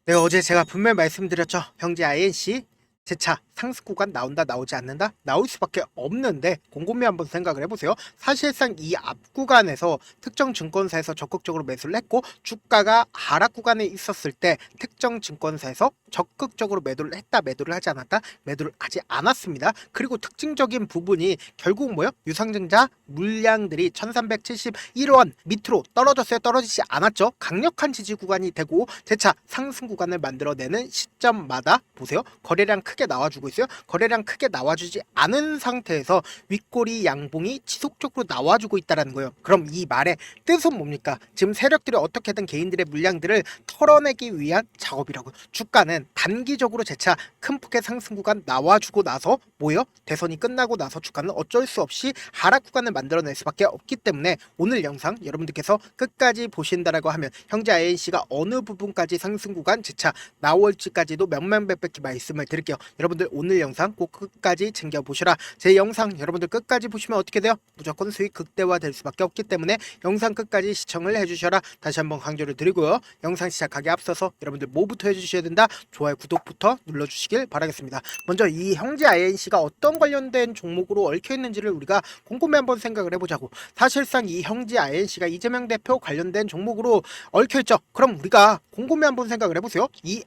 네, 어제 제가 분명히 말씀드렸죠. 형제 INC 제 차 상승 구간 나온다 나오지 않는다 나올 수밖에 없는데 곰곰이 한번 생각을 해보세요. 사실상 이 앞 구간에서 특정 증권사에서 적극적으로 매수를 했고 주가가 하락 구간에 있었을 때 특정 증권사에서 적극적으로 매도를 했다 매도를 하지 않았다 매도를 하지 않았습니다. 그리고 특징적인 부분이 결국 뭐요? 유상증자 물량들이 1371원 밑으로 떨어졌어요. 떨어지지 않았죠. 강력한 지지 구간이 되고 재차 상승 구간을 만들어내는 시점마다 보세요. 거래량 크게 나와주고 있어요. 거래량 크게 나와주지 않은 상태에서 윗꼬리 양봉이 지속적으로 나와주고 있다는 거예요. 그럼 이 말의 뜻은 뭡니까? 지금 세력들이 어떻게든 개인들의 물량들을 털어내기 위한 작업이라고요. 주가는 단기적으로 재차 큰 폭의 상승 구간 나와주고 나서 뭐요? 대선이 끝나고 나서 주가는 어쩔 수 없이 하락 구간을 만들어낼 수밖에 없기 때문에 오늘 영상 여러분들께서 끝까지 보신다라고 하면 형제 INC가 어느 부분까지 상승 구간 재차 나올지까지도 명명백백히 말씀을 드릴게요. 여러분들 오늘 영상 꼭 끝까지 챙겨보시라. 제 영상 여러분들 끝까지 보시면 어떻게 돼요? 무조건 수익 극대화될 수밖에 없기 때문에 영상 끝까지 시청을 해주셔라. 다시 한번 강조를 드리고요. 영상 시작하기 앞서서 여러분들 뭐부터 해주셔야 된다? 좋아요 구독부터 눌러주시길 바라겠습니다. 먼저 이 형제 INC가 어떤 관련된 종목으로 얽혀있는지를 우리가 곰곰이 한번 생각을 해보자고. 사실상 이 형제 INC가 이재명 대표 관련된 종목으로 얽혀있죠. 그럼 우리가 곰곰이 한번 생각을 해보세요. 이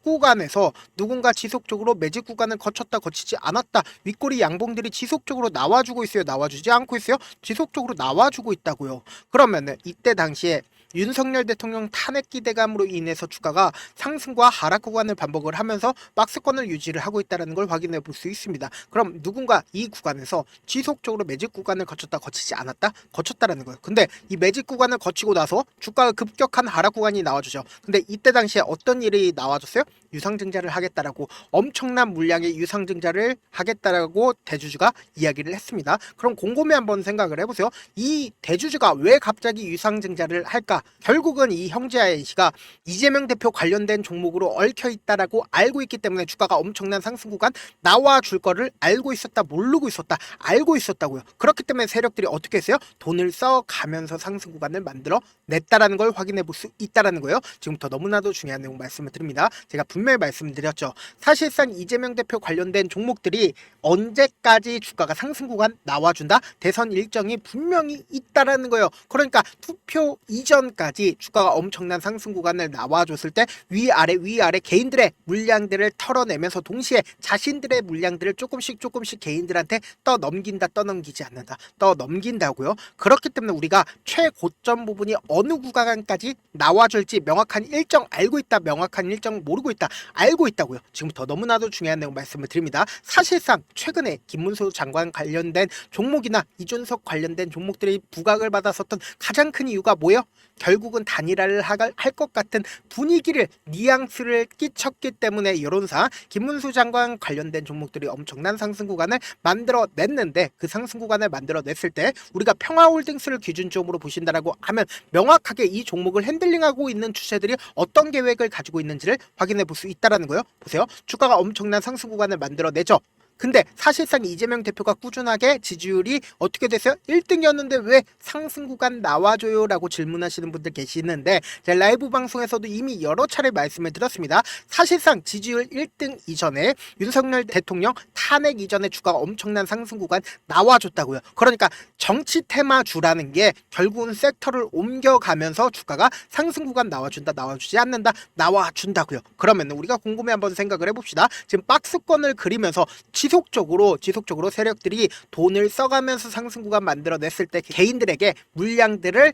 앞구간에서 누군가 지속적으로 매집 구간을 거쳤다 거치지 않았다 윗꼬리 양봉들이 지속적으로 나와주고 있어요. 나와주지 않고 있어요. 지속적으로 나와주고 있다고요. 그러면은 이때 당시에 윤석열 대통령 탄핵 기대감으로 인해서 주가가 상승과 하락 구간을 반복을 하면서 박스권을 유지를 하고 있다는 걸 확인해 볼 수 있습니다. 그럼 누군가 이 구간에서 지속적으로 매집 구간을 거쳤다 거치지 않았다 거쳤다라는 거예요. 근데 이 매집 구간을 거치고 나서 주가가 급격한 하락 구간이 나와주죠. 근데 이때 당시에 어떤 일이 나와줬어요? 유상증자를 하겠다라고 엄청난 물량의 유상증자를 하겠다라고 대주주가 이야기를 했습니다. 그럼 곰곰이 한번 생각을 해보세요. 이 대주주가 왜 갑자기 유상증자를 할까? 결국은 이 형제 INC가 이재명 대표 관련된 종목으로 얽혀 있다라고 알고 있기 때문에 주가가 엄청난 상승 구간 나와줄 거를 알고 있었다 모르고 있었다 알고 있었다고요. 그렇기 때문에 세력들이 어떻게 했어요? 돈을 써가면서 상승 구간을 만들어 냈다라는 걸 확인해 볼 수 있다라는 거예요. 지금부터 너무나도 중요한 내용 말씀을 드립니다. 제가 분명히 말씀드렸죠. 사실상 이재명 대표 관련된 종목들이 언제까지 주가가 상승 구간 나와준다? 대선 일정이 분명히 있다라는 거예요. 그러니까 투표 이전까지 주가가 엄청난 상승 구간을 나와줬을 때 위아래 개인들의 물량들을 털어내면서 동시에 자신들의 물량들을 조금씩 개인들한테 떠넘기지 않는다. 떠넘긴다고요. 그렇기 때문에 우리가 최고점 부분이 어느 구간까지 나와줄지 명확한 일정 알고 있다. 명확한 일정 모르고 있다. 알고 있다고요. 지금부터 너무나도 중요한 내용 말씀을 드립니다. 사실상 최근에 김문수 장관 관련된 종목이나 이준석 관련된 종목들이 부각을 받았었던 가장 큰 이유가 뭐예요? 결국은 단일화를 할 것 같은 분위기를 뉘앙스를 끼쳤기 때문에 여론상 김문수 장관 관련된 종목들이 엄청난 상승 구간을 만들어냈는데 그 상승 구간을 만들어냈을 때 우리가 평화홀딩스를 기준점으로 보신다라고 하면 명확하게 이 종목을 핸들링하고 있는 주체들이 어떤 계획을 가지고 있는지를 확인해 볼 수 있다라는 거예요. 보세요. 주가가 엄청난 상승 구간을 만들어내죠. 근데 사실상 이재명 대표가 꾸준하게 지지율이 어떻게 됐어요? 1등이었는데 왜 상승 구간 나와줘요? 라고 질문하시는 분들 계시는데 제 라이브 방송에서도 이미 여러 차례 말씀을 드렸습니다. 사실상 지지율 1등 이전에 윤석열 대통령 탄핵 이전에 주가가 엄청난 상승 구간 나와줬다고요. 그러니까 정치 테마주라는 게 결국은 섹터를 옮겨가면서 주가가 상승 구간 나와준다 나와주지 않는다 나와준다고요. 그러면 우리가 곰곰이 한번 생각을 해봅시다. 지금 박스권을 그리면서 지속적으로 세력들이 돈을 써가면서 상승 구간 만들어냈을 때 개인들에게 물량들을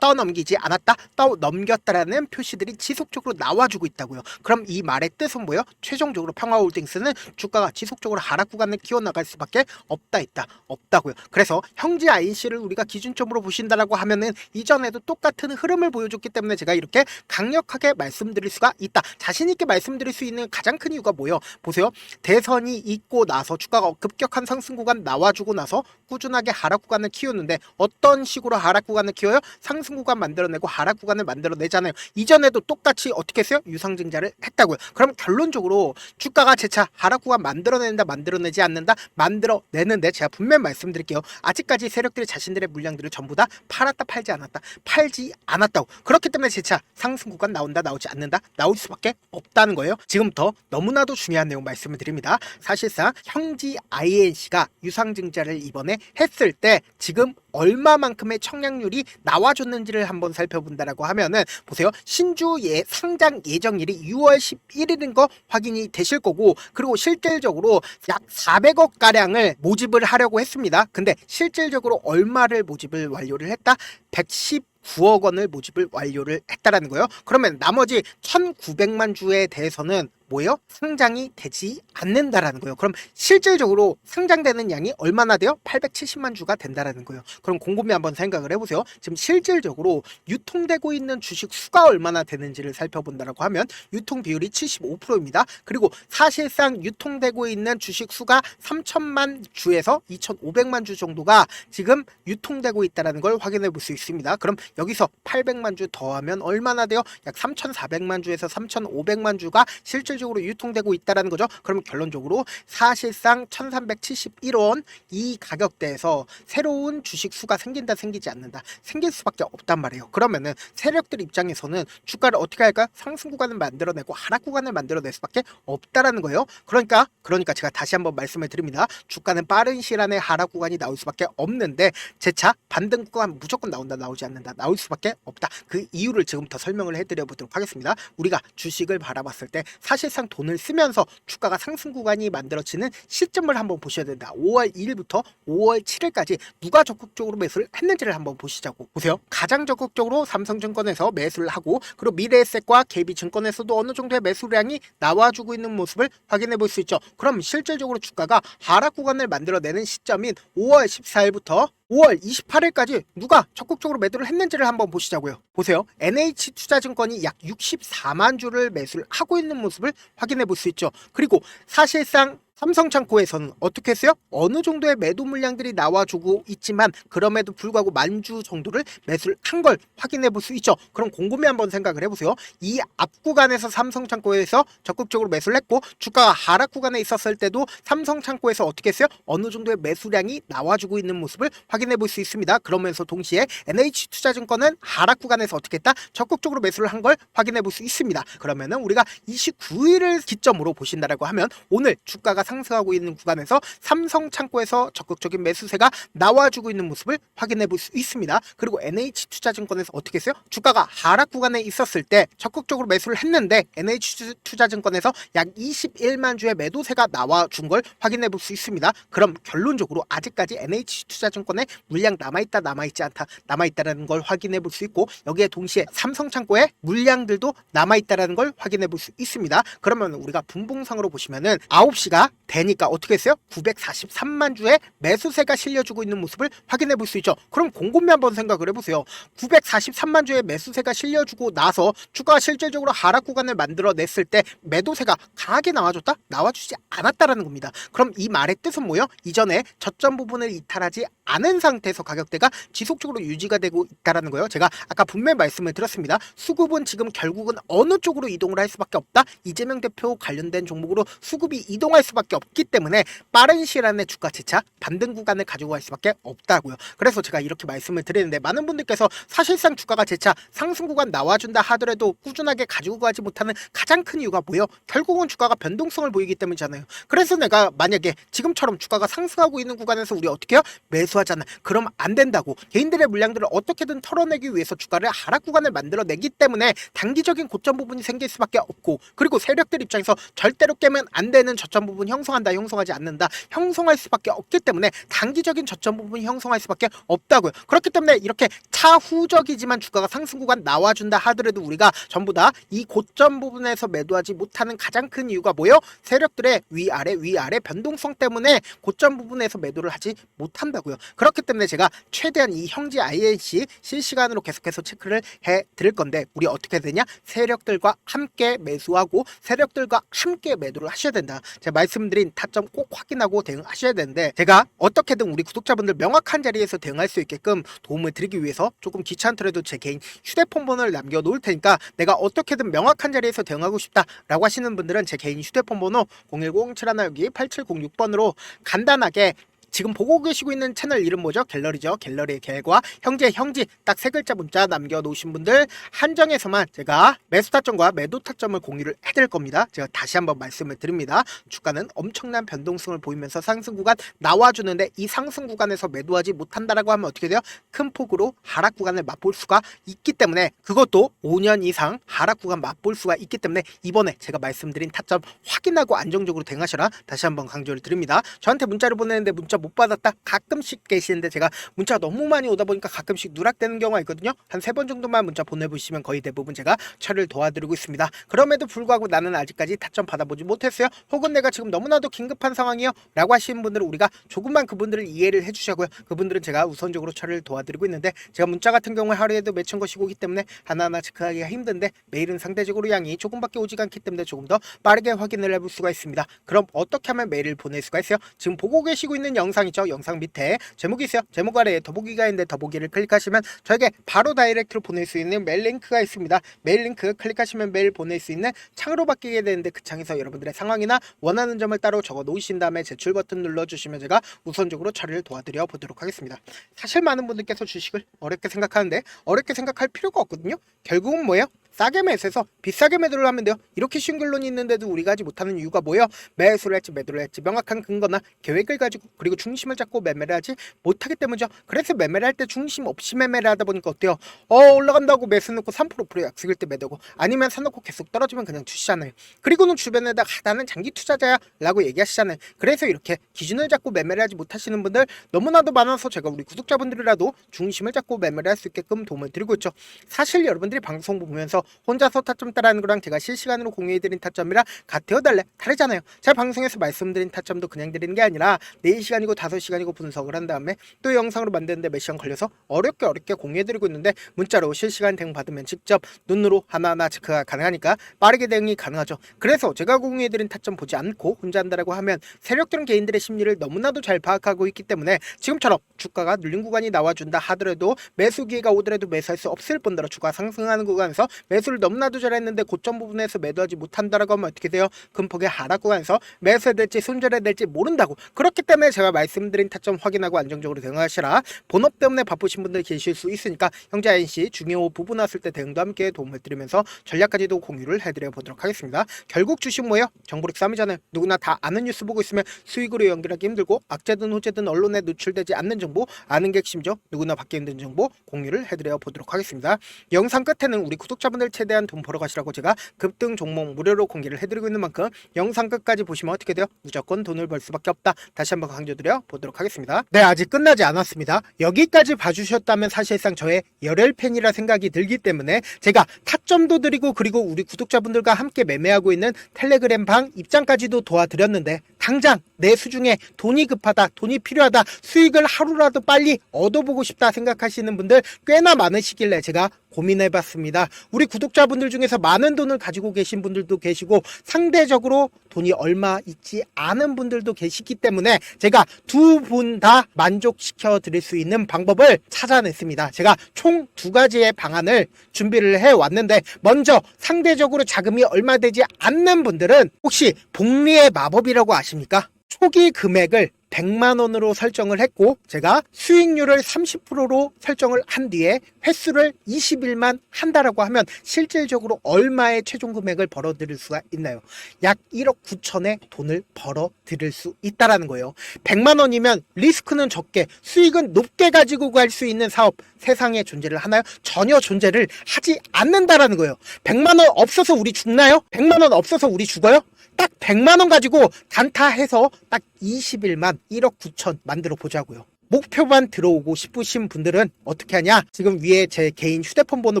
떠넘기지 않았다 떠넘겼다라는 표시들이 지속적으로 나와주고 있다고요. 그럼 이 말의 뜻은 뭐예요? 최종적으로 평화홀딩스는 주가가 지속적으로 하락 구간을 키워나갈 수밖에 없다고요. 그래서 형제 INC를 우리가 기준점으로 보신다라고 하면은 이전에도 똑같은 흐름을 보여줬기 때문에 제가 이렇게 강력하게 말씀드릴 수가 있다. 자신 있게 말씀드릴 수 있는 가장 큰 이유가 뭐예요? 보세요. 대선이 패턴이 있고 나서 주가가 급격한 상승 구간 나와주고 나서 꾸준하게 하락 구간을 키우는데 어떤 식으로 하락 구간을 키워요? 상승 구간 만들어내고 하락 구간을 만들어내잖아요. 이전에도 똑같이 어떻게 했어요? 유상증자를 했다고요. 그럼 결론적으로 주가가 재차 하락 구간 만들어낸다, 만들어내지 않는다, 만들어내는데 제가 분명히 말씀드릴게요. 아직까지 세력들이 자신들의 물량들을 전부 다 팔았다, 팔지 않았다, 팔지 않았다고. 그렇기 때문에 재차 상승 구간 나온다, 나오지 않는다, 나올 수밖에 없다는 거예요. 지금부터 너무나도 중요한 내용 말씀을 드립니다. 사실상 형지 INC가 유상증자를 이번에 했을 때 지금 얼마만큼의 청약률이 나와줬는지를 한번 살펴본다라고 하면은 보세요. 신주 상장 예정일이 6월 11일인 거 확인이 되실 거고, 그리고 실질적으로 약 400억 가량을 모집을 하려고 했습니다. 근데 실질적으로 얼마를 모집을 완료를 했다? 119억 원을 모집을 완료를 했다라는 거예요. 그러면 나머지 1900만 주에 대해서는 뭐예요? 상장이 되지 않는다라는 거예요. 그럼 실질적으로 상장되는 양이 얼마나 돼요? 870만 주가 된다라는 거예요. 그럼 곰곰이 한번 생각을 해보세요. 지금 실질적으로 유통되고 있는 주식 수가 얼마나 되는지를 살펴본다라고 하면 유통 비율이 75%입니다. 그리고 사실상 유통되고 있는 주식 수가 3천만 주에서 2,500만 주 정도가 지금 유통되고 있다는 걸 확인해 볼 수 있습니다. 그럼 여기서 800만 주 더하면 얼마나 돼요? 약 3,400만 주에서 3,500만 주가 실질적으로 유통되고 있다는 거죠. 그럼 결론적으로 사실상 1371원 이 가격대에서 새로운 주식 수가 생긴다, 생기지 않는다, 생길 수밖에 없단 말이에요. 그러면은 세력들 입장에서는 주가를 어떻게 할까? 상승 구간을 만들어내고 하락 구간을 만들어낼 수밖에 없다라는 거예요. 그러니까 제가 다시 한번 말씀을 드립니다. 주가는 빠른 시일 안에 하락 구간이 나올 수밖에 없는데 재차 반등 구간 무조건 나온다, 나오지 않는다, 나올 수밖에 없다. 그 이유를 지금부터 설명을 해드려 보도록 하겠습니다. 우리가 주식을 바라봤을 때 사실상 돈을 쓰면서 주가가 상승 구간이 만들어지는 시점을 한번 보셔야 된다. 5월 2일부터 5월 7일까지 누가 적극적으로 매수를 했는지를 한번 보시자고. 보세요. 가장 적극적으로 삼성증권에서 매수를 하고, 그리고 미래에셋과 KB증권에서도 어느 정도의 매수량이 나와주고 있는 모습을 확인해 볼 수 있죠. 그럼 실질적으로 주가가 하락 구간을 만들어내는 시점인 5월 14일부터 5월 28일까지 누가 적극적으로 매도를 했는지를 한번 보시자고요. 보세요. NH투자증권이 약 64만 주를 매수를 하고 있는 모습을 확인해 볼 수 있죠. 그리고 사실상 삼성창고에서는 어떻게 했어요? 어느 정도의 매도 물량들이 나와주고 있지만 그럼에도 불구하고 만주 정도를 매수를 한 걸 확인해 볼 수 있죠. 그럼 곰곰이 한번 생각을 해보세요. 이 앞 구간에서 삼성창고에서 적극적으로 매수를 했고, 주가가 하락 구간에 있었을 때도 삼성창고에서 어떻게 했어요? 어느 정도의 매수량이 나와주고 있는 모습을 확인해 볼 수 있습니다. 그러면서 동시에 NH투자증권은 하락 구간에서 어떻게 했다? 적극적으로 매수를 한 걸 확인해 볼 수 있습니다. 그러면은 우리가 29일을 기점으로 보신다라고 하면 오늘 주가가 상승하고 있는 구간에서 삼성창고에서 적극적인 매수세가 나와주고 있는 모습을 확인해 볼 수 있습니다. 그리고 NH투자증권에서 어떻게 했어요? 주가가 하락 구간에 있었을 때 적극적으로 매수를 했는데 NH투자증권에서 약 21만 주의 매도세가 나와준 걸 확인해 볼 수 있습니다. 그럼 결론적으로 아직까지 NH투자증권에 물량 남아있다, 남아있지 않다, 남아있다라는 걸 확인해 볼 수 있고, 여기에 동시에 삼성창고에 물량들도 남아있다라는 걸 확인해 볼 수 있습니다. 그러면 우리가 분봉상으로 보시면은 9시가 되니까 어떻게 했어요? 943만 주의 매수세가 실려주고 있는 모습을 확인해 볼 수 있죠. 그럼 곰곰이 한번 생각을 해보세요. 943만 주의 매수세가 실려주고 나서 주가가 실질적으로 하락 구간을 만들어냈을 때 매도세가 강하게 나와줬다? 나와주지 않았다라는 겁니다. 그럼 이 말의 뜻은 뭐예요? 이전에 저점 부분을 이탈하지 않은 상태에서 가격대가 지속적으로 유지가 되고 있다라는 거예요. 제가 아까 분명히 말씀을 드렸습니다. 수급은 지금 결국은 어느 쪽으로 이동을 할 수밖에 없다? 이재명 대표 관련된 종목으로 수급이 이동할 수밖에 없기 때문에 빠른 시일 안에 주가 재차 반등 구간을 가지고 갈 수밖에 없다고요. 그래서 제가 이렇게 말씀을 드리는데, 많은 분들께서 사실상 주가가 재차 상승 구간 나와준다 하더라도 꾸준하게 가지고 가지 못하는 가장 큰 이유가 뭐예요? 결국은 주가가 변동성을 보이기 때문이잖아요. 그래서 내가 만약에 지금처럼 주가가 상승하고 있는 구간에서 우리 어떻게 해요? 매수하잖아. 그럼 안 된다고. 개인들의 물량들을 어떻게든 털어내기 위해서 주가를 하락 구간을 만들어내기 때문에 단기적인 고점 부분이 생길 수밖에 없고, 그리고 세력들 입장에서 절대로 깨면 안 되는 저점 부분 형성한다, 형성하지 않는다, 형성할 수밖에 없기 때문에 단기적인 저점 부분이 형성할 수밖에 없다고요. 그렇기 때문에 이렇게 차후적이지만 주가가 상승 구간 나와준다 하더라도 우리가 전부 다 이 고점 부분에서 매도하지 못하는 가장 큰 이유가 뭐예요? 세력들의 위아래 변동성 때문에 고점 부분에서 매도를 하지 못한다고요. 그렇기 때문에 제가 최대한 이 형지 INC 실시간으로 계속해서 체크를 해 드릴 건데, 우리 어떻게 되냐? 세력들과 함께 매수하고 세력들과 함께 매도를 하셔야 된다. 제가 말씀드린 말씀드린 타점 꼭 확인하고 대응하셔야 되는데, 제가 어떻게든 우리 구독자분들 명확한 자리에서 대응할 수 있게끔 도움을 드리기 위해서 조금 귀찮더라도 제 개인 휴대폰 번호를 남겨놓을 테니까, 내가 어떻게든 명확한 자리에서 대응하고 싶다라고 하시는 분들은 제 개인 휴대폰 번호 010-7162-8706번으로 간단하게 지금 보고 계시고 있는 채널 이름 뭐죠? 갤러리죠. 갤러리의 갤과 형제 형지 딱 세 글자 문자 남겨놓으신 분들 한정해서만 제가 매수 타점과 매도 타점을 공유를 해드릴 겁니다. 제가 다시 한번 말씀을 드립니다. 주가는 엄청난 변동성을 보이면서 상승 구간 나와주는데, 이 상승 구간에서 매도하지 못한다라고 하면 어떻게 돼요? 큰 폭으로 하락 구간을 맛볼 수가 있기 때문에, 그것도 5년 이상 하락 구간 맛볼 수가 있기 때문에 이번에 제가 말씀드린 타점 확인하고 안정적으로 대응하셔라, 다시 한번 강조를 드립니다. 저한테 문자를 보내는데 문자 못 받았다 가끔씩 계시는데, 제가 문자가 너무 많이 오다 보니까 가끔씩 누락되는 경우가 있거든요. 한 3번 정도만 문자 보내보시면 거의 대부분 제가 처리를 도와드리고 있습니다. 그럼에도 불구하고 나는 아직까지 타점 받아보지 못했어요, 혹은 내가 지금 너무나도 긴급한 상황이요 라고 하시는 분들은 우리가 조금만 그분들을 이해를 해주시고요. 그분들은 제가 우선적으로 처리를 도와드리고 있는데, 제가 문자 같은 경우에 하루에도 몇천 것이 오기 때문에 하나하나 체크하기가 힘든데, 메일은 상대적으로 양이 조금밖에 오지 않기 때문에 조금 더 빠르게 확인을 해볼 수가 있습니다. 그럼 어떻게 하면 메일을 보낼 수가 있어요? 지금 보고 계시고 있는 영상 있죠? 영상 밑에 제목이 있어요. 제목 아래에 더보기가 있는데 더보기를 클릭하시면 저에게 바로 다이렉트로 보낼 수 있는 메일 링크가 있습니다. 메일 링크 클릭하시면 메일 보낼 수 있는 창으로 바뀌게 되는데, 그 창에서 여러분들의 상황이나 원하는 점을 따로 적어 놓으신 다음에 제출 버튼 눌러주시면 제가 우선적으로 처리를 도와드려 보도록 하겠습니다. 사실 많은 분들께서 주식을 어렵게 생각하는데, 어렵게 생각할 필요가 없거든요. 결국은 뭐예요? 싸게 매수해서 비싸게 매도를 하면 돼요. 이렇게 쉬운 결론이 있는데도 우리가 하지 못하는 이유가 뭐예요? 매수를 할지 매도를 할지 명확한 근거나 계획을 가지고, 그리고 중심을 잡고 매매를 하지 못하기 때문이죠. 그래서 매매를 할 때 중심 없이 매매를 하다 보니까 어때요? 올라간다고 매수 넣고 3% 약속일 때 매도고, 아니면 사놓고 계속 떨어지면 그냥 주시잖아요. 그리고는 주변에다가 나는 장기 투자자야 라고 얘기하시잖아요. 그래서 이렇게 기준을 잡고 매매를 하지 못하시는 분들 너무나도 많아서 제가 우리 구독자분들이라도 중심을 잡고 매매를 할 수 있게끔 도움을 드리고 있죠. 사실 여러분들이 방송 보면서 혼자서 타점 따라하는 거랑 제가 실시간으로 공유해드린 타점이랑 같아요, 달래? 다르잖아요. 제가 방송에서 말씀드린 타점도 그냥 드리는 게 아니라 4시간이고 5시간이고 분석을 한 다음에 또 영상으로 만드는데 몇 시간 걸려서 어렵게 공유해드리고 있는데, 문자로 실시간 대응 받으면 직접 눈으로 하나하나 체크가 가능하니까 빠르게 대응이 가능하죠. 그래서 제가 공유해드린 타점 보지 않고 혼자 한다라고 하면 세력적인 개인들의 심리를 너무나도 잘 파악하고 있기 때문에, 지금처럼 주가가 눌린 구간이 나와준다 하더라도 매수 기회가 오더라도 매수할 수 없을 뿐더러 주가 상승하는 구간에서 매수를 너무나도 잘했는데 고점 부분에서 매도하지 못한다라고 하면 어떻게 돼요? 큰 폭의 하락 구간에서 매수해야 될지 손절해야 될지 모른다고. 그렇기 때문에 제가 말씀드린 타점 확인하고 안정적으로 대응하시라. 본업 때문에 바쁘신 분들 계실 수 있으니까 형제 INC 중요 부분 왔을 때 대응도 함께 도움을 드리면서 전략까지도 공유를 해드려 보도록 하겠습니다. 결국 주식 뭐예요? 정보력 싸움이잖아요. 누구나 다 아는 뉴스 보고 있으면 수익으로 연결하기 힘들고, 악재든 호재든 언론에 노출되지 않는 정보 아는 게 핵심이죠. 누구나 받기 힘든 정보 공유를 해드려 보도록 하겠습니다. 영상 끝에는 우리 구독자분들 최대한 돈 벌어 가시라고 제가 급등 종목 무료로 공개를 해드리고 있는 만큼 영상 끝까지 보시면 어떻게 돼요? 무조건 돈을 벌 수밖에 없다. 다시 한번 강조드려 보도록 하겠습니다. 네, 아직 끝나지 않았습니다. 여기까지 봐주셨다면 사실상 저의 열혈 팬이라 생각이 들기 때문에 제가 타점도 드리고, 그리고 우리 구독자분들과 함께 매매하고 있는 텔레그램 방 입장까지도 도와드렸는데, 당장 내 수중에 돈이 급하다, 돈이 필요하다, 수익을 하루라도 빨리 얻어보고 싶다 생각하시는 분들 꽤나 많으시길래 제가 고민해봤습니다. 우리 구독자분들 중에서 많은 돈을 가지고 계신 분들도 계시고, 상대적으로 돈이 얼마 있지 않은 분들도 계시기 때문에 제가 두 분 다 만족시켜 드릴 수 있는 방법을 찾아냈습니다. 제가 총 2가지의 방안을 준비를 해왔는데, 먼저 상대적으로 자금이 얼마 되지 않는 분들은 혹시 복리의 마법이라고 아십니까? 초기 금액을 100만원으로 설정을 했고, 제가 수익률을 30%로 설정을 한 뒤에 횟수를 20일만 한다라고 하면 실질적으로 얼마의 최종 금액을 벌어들일 수가 있나요? 약 1억 9천의 돈을 벌어들일 수 있다라는 거예요. 100만원이면 리스크는 적게 수익은 높게 가지고 갈 수 있는 사업 세상에 존재를 하나요? 전혀 존재를 하지 않는다라는 거예요. 100만원 없어서 우리 죽나요? 100만원 없어서 우리 죽어요? 딱 100만원 가지고 단타해서 딱 20일만 1억 9천 만들어 보자고요. 목표만 들어오고 싶으신 분들은 어떻게 하냐? 지금 위에 제 개인 휴대폰 번호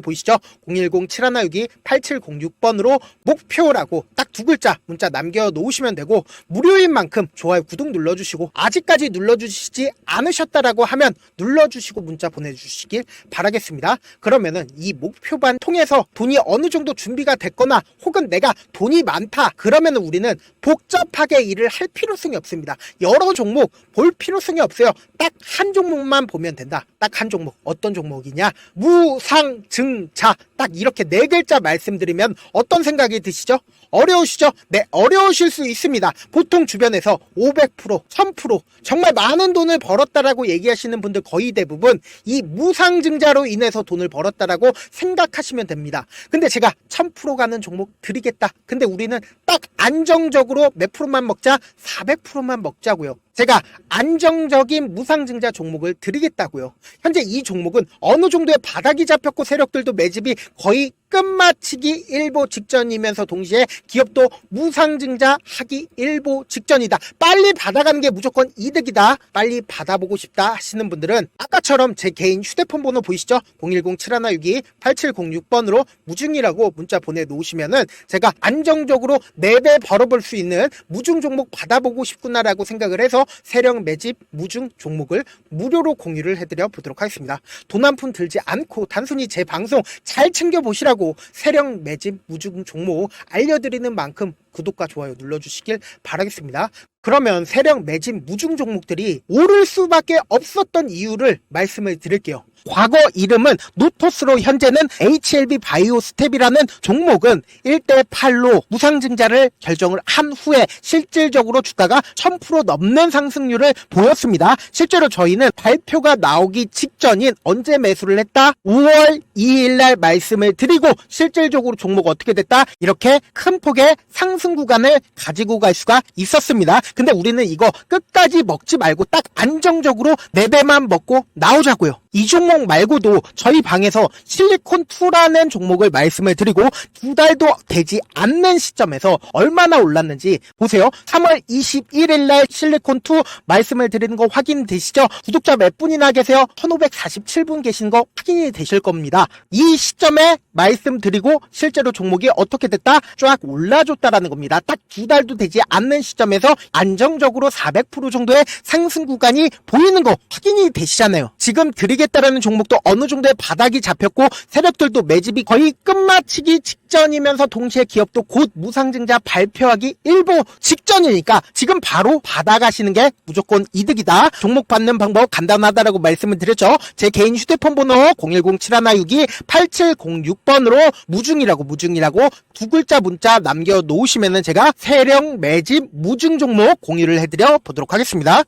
보이시죠? 010-7162-8706번으로 목표라고 딱 두 글자 문자 남겨놓으시면 되고, 무료인 만큼 좋아요, 구독 눌러주시고, 아직까지 눌러주시지 않으셨다라고 하면 눌러주시고 문자 보내주시길 바라겠습니다. 그러면은 이 목표반 통해서 돈이 어느 정도 준비가 됐거나 혹은 내가 돈이 많다 그러면은 우리는 복잡하게 일을 할 필요성이 없습니다. 여러 종목 볼 필요성이 없어요. 딱 한 종목만 보면 된다. 딱 한 종목. 어떤 종목이냐? 무상증자. 딱 이렇게 네 글자 말씀드리면 어떤 생각이 드시죠? 어려우시죠? 네, 어려우실 수 있습니다. 보통 주변에서 500%, 1000% 정말 많은 돈을 벌었다라고 얘기하시는 분들 거의 대부분 이 무상증자로 인해서 돈을 벌었다라고 생각하시면 됩니다. 근데 제가 1000% 가는 종목 드리겠다. 근데 우리는 딱 안정적으로 몇 프로만 먹자? 400%만 먹자고요. 제가 안정적인 무상증자 종목을 드리겠다고요. 현재 이 종목은 어느 정도의 바닥이 잡혔고 세력들도 매집이 거의 끝마치기 일보 직전이면서 동시에 기업도 무상증자 하기 일보 직전이다. 빨리 받아가는 게 무조건 이득이다. 빨리 받아보고 싶다 하시는 분들은 아까처럼 제 개인 휴대폰 번호 보이시죠? 010-7162-8706번으로 무중이라고 문자 보내놓으시면은 제가 안정적으로 4배 벌어볼 수 있는 무중 종목 받아보고 싶구나라고 생각을 해서 세력 매집 무중 종목을 무료로 공유를 해드려 보도록 하겠습니다. 돈 한 푼 들지 않고 단순히 제 방송 잘 챙겨보시라고 세력 매집 무중 종목 알려드리는 만큼 구독과 좋아요 눌러주시길 바라겠습니다. 그러면 세력 매집 무중 종목들이 오를 수밖에 없었던 이유를 말씀을 드릴게요. 과거 이름은 노토스로 현재는 HLB 바이오스텝이라는 종목은 1대8로 무상증자를 결정을 한 후에 실질적으로 주가가 1000% 넘는 상승률을 보였습니다. 실제로 저희는 발표가 나오기 직전인 언제 매수를 했다? 5월 2일날 말씀을 드리고 실질적으로 종목 어떻게 됐다? 이렇게 큰 폭의 상승 구간을 가지고 갈 수가 있었습니다. 근데 우리는 이거 끝까지 먹지 말고 딱 안정적으로 4배만 먹고 나오자고요. 이 종목 말고도 저희 방에서 실리콘2라는 종목을 말씀을 드리고 2달도 되지 않는 시점에서 얼마나 올랐는지 보세요. 3월 21일 날 실리콘2 말씀을 드리는 거 확인되시죠? 구독자 몇 분이나 계세요? 1547분 계신 거 확인이 되실 겁니다. 이 시점에 말씀드리고 실제로 종목이 어떻게 됐다? 쫙 올라줬다라는 겁니다. 딱 2달도 되지 않는 시점에서 안정적으로 400% 정도의 상승 구간이 보이는 거 확인이 되시잖아요. 지금 드리겠다라는 종목도 어느 정도의 바닥이 잡혔고 세력들도 매집이 거의 끝마치기 직전이면서 동시에 기업도 곧 무상증자 발표하기 일보 직전이니까 지금 바로 받아가시는 게 무조건 이득이다. 종목 받는 방법 간단하다라고 말씀을 드렸죠. 제 개인 휴대폰 번호 010-7162-8706번으로 무중이라고 두 글자 문자 남겨놓으시면은 제가 세력 매집 무중 종목 공유를 해드려 보도록 하겠습니다.